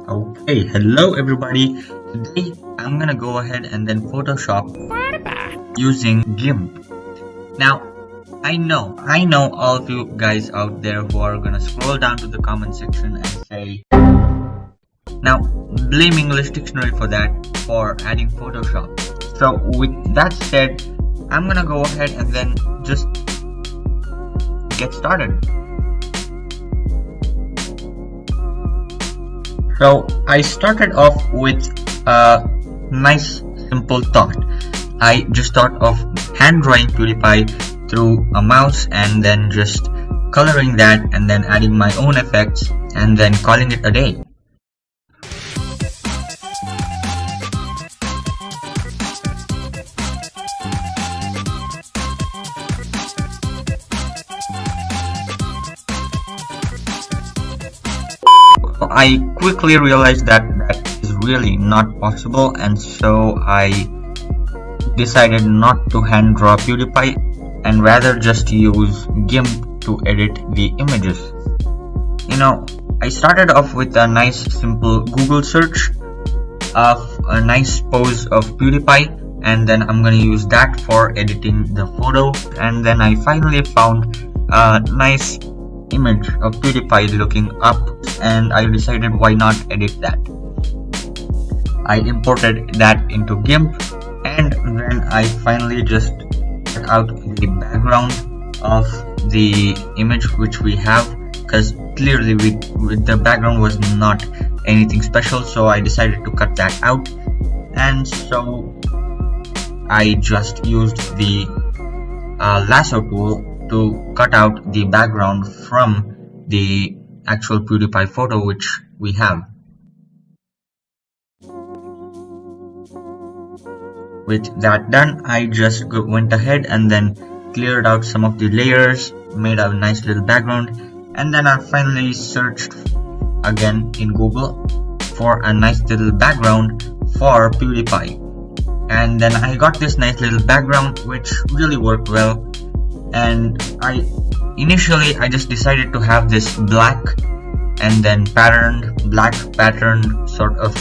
Okay, hello everybody. Today I'm gonna go ahead and then Photoshop using GIMP. Now, I know all of you guys out there who are gonna scroll down to the comment section and say, now blame English Dictionary for that, for adding Photoshop. So with that said, I'm gonna go ahead and then just get started. So I started off with a nice simple thought. I just thought of hand drawing Pewdiepie through a mouse and then just coloring that and then adding my own effects and then calling it a day. I quickly realized that is really not possible, and so I decided not to hand draw Pewdiepie and rather just use GIMP to edit the images. I started off with a nice simple Google search of a nice pose of Pewdiepie, and then I'm gonna use that for editing the photo, and then I finally found a nice image of Pewdiepie looking up, and I decided why not edit that. I imported that into GIMP, and then I finally just cut out the background of the image which we have, because clearly with the background was not anything special, so I decided to cut that out. And so I just used the lasso tool to cut out the background from the actual Pewdiepie photo which we have. With that done, I just went ahead and then cleared out some of the layers, made a nice little background, and then I finally searched again in Google for a nice little background for Pewdiepie. And then I got this nice little background which really worked well. And initially I just decided to have this black and then black patterned sort of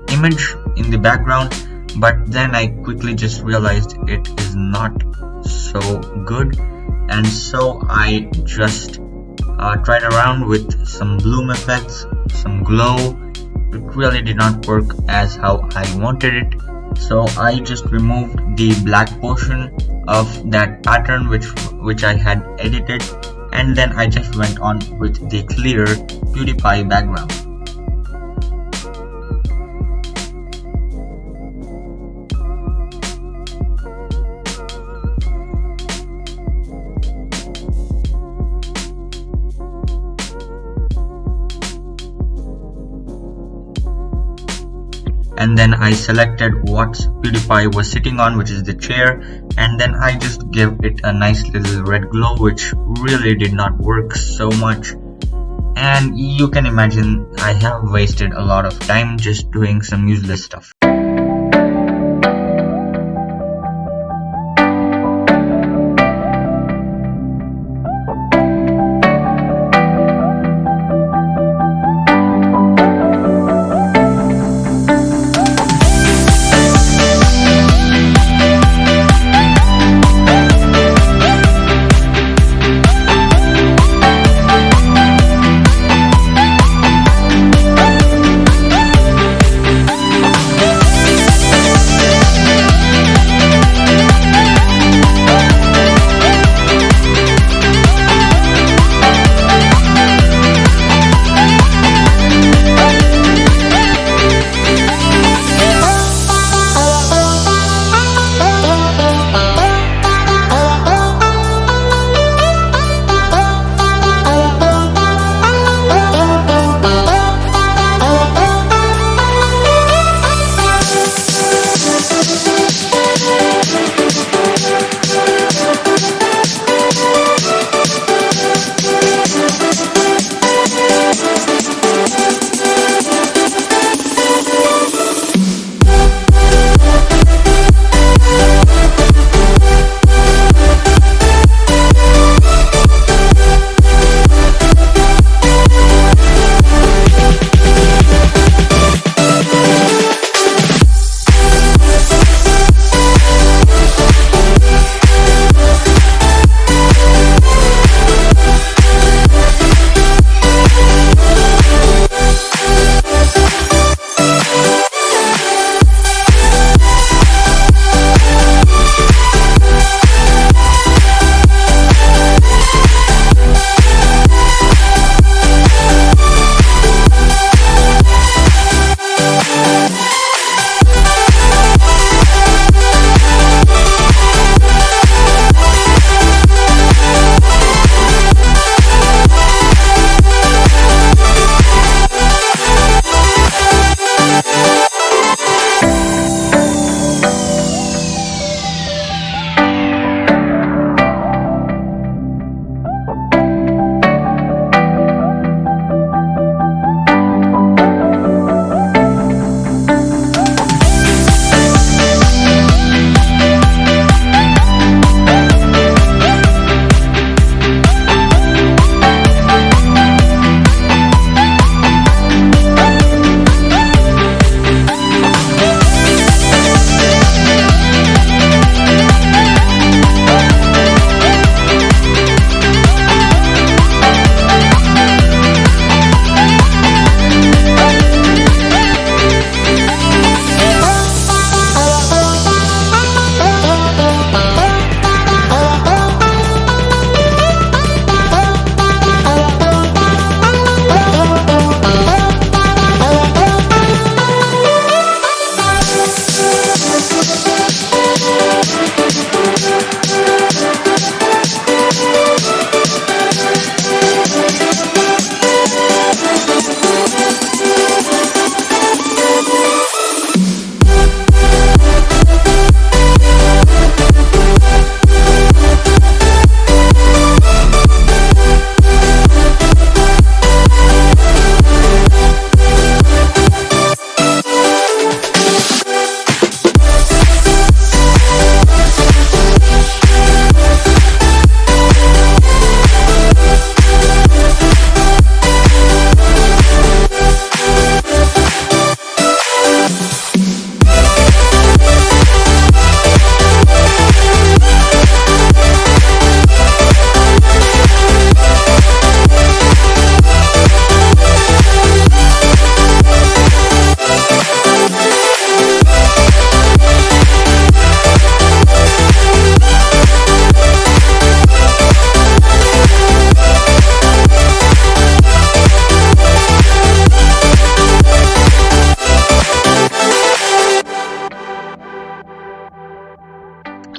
image in the background, but then I quickly just realized it is not so good, and so I just tried around with some bloom effects, some glow. It really did not work as how I wanted it, so I just removed the black portion of that pattern which I had edited, and then I just went on with the clear Pewdiepie background. And then I selected what Pewdiepie was sitting on, which is the chair, and then I just gave it a nice little red glow, which really did not work so much. And you can imagine I have wasted a lot of time just doing some useless stuff.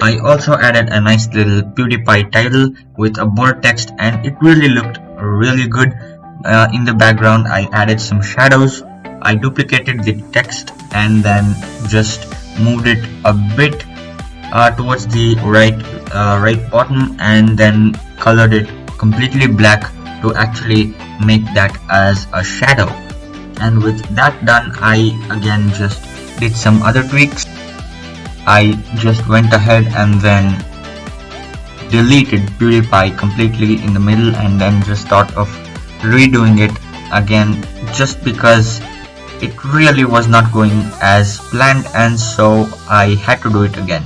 I also added a nice little Pewdiepie title with a bold text, and it really looked really good. In the background I added some shadows. I duplicated the text and then just moved it a bit towards the right bottom, and then colored it completely black to actually make that as a shadow. And with that done, I again just did some other tweaks. I just went ahead and then deleted Pewdiepie completely in the middle, and then just thought of redoing it again, just because it really was not going as planned, and so I had to do it again.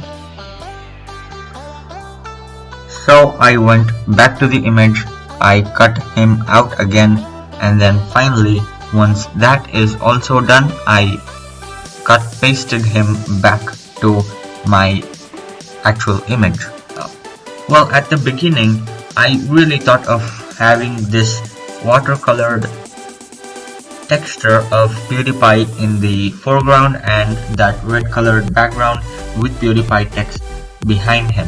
So I went back to the image, I cut him out again, and then finally, once that is also done, I pasted him back to my actual image. Well, at the beginning, I really thought of having this watercolored texture of Pewdiepie in the foreground and that red colored background with Pewdiepie text behind him.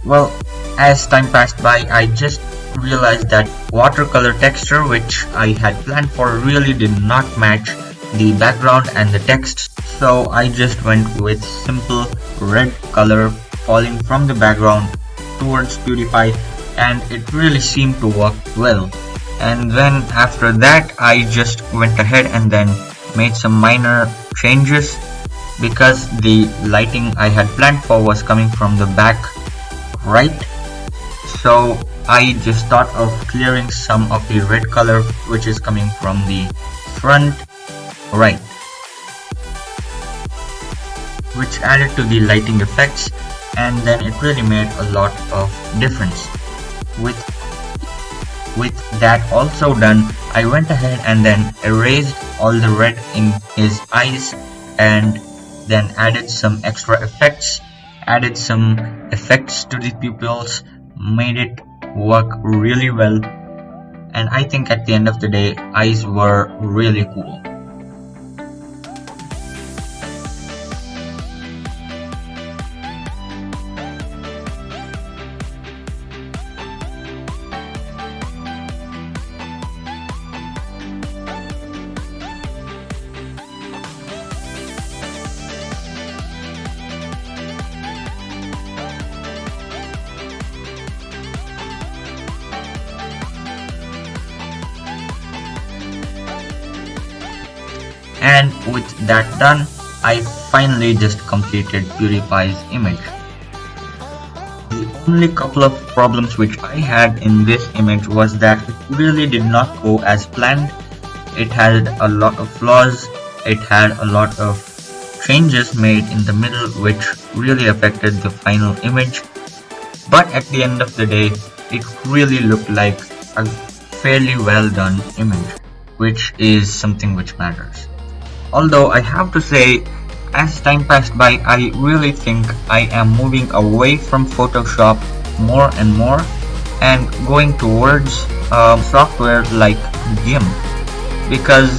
Well, as time passed by, I just realized that watercolor texture which I had planned for really did not match the background and the text, so I just went with simple red color falling from the background towards Pewdiepie, and it really seemed to work well. And then after that, I just went ahead and then made some minor changes, because the lighting I had planned for was coming from the back right, so I just thought of clearing some of the red color which is coming from the front right, which added to the lighting effects, and then it really made a lot of difference. With that also done, I went ahead and then erased all the red in his eyes, and then added some extra effects, added some effects to the pupils, made it work really well, and I think at the end of the day, eyes were really cool. And with that done, I finally just completed Pewdiepie's image. The only couple of problems which I had in this image was that it really did not go as planned. It had a lot of flaws, it had a lot of changes made in the middle which really affected the final image. But at the end of the day, it really looked like a fairly well done image, which is something which matters. Although I have to say, as time passed by, I really think I am moving away from Photoshop more and more and going towards software like GIMP, because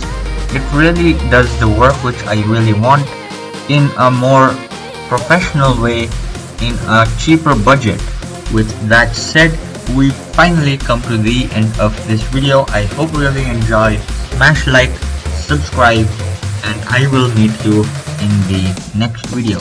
it really does the work which I really want in a more professional way, in a cheaper budget. With that said, we finally come to the end of this video. I hope you really enjoyed. Smash like, subscribe, and I will meet you in the next video.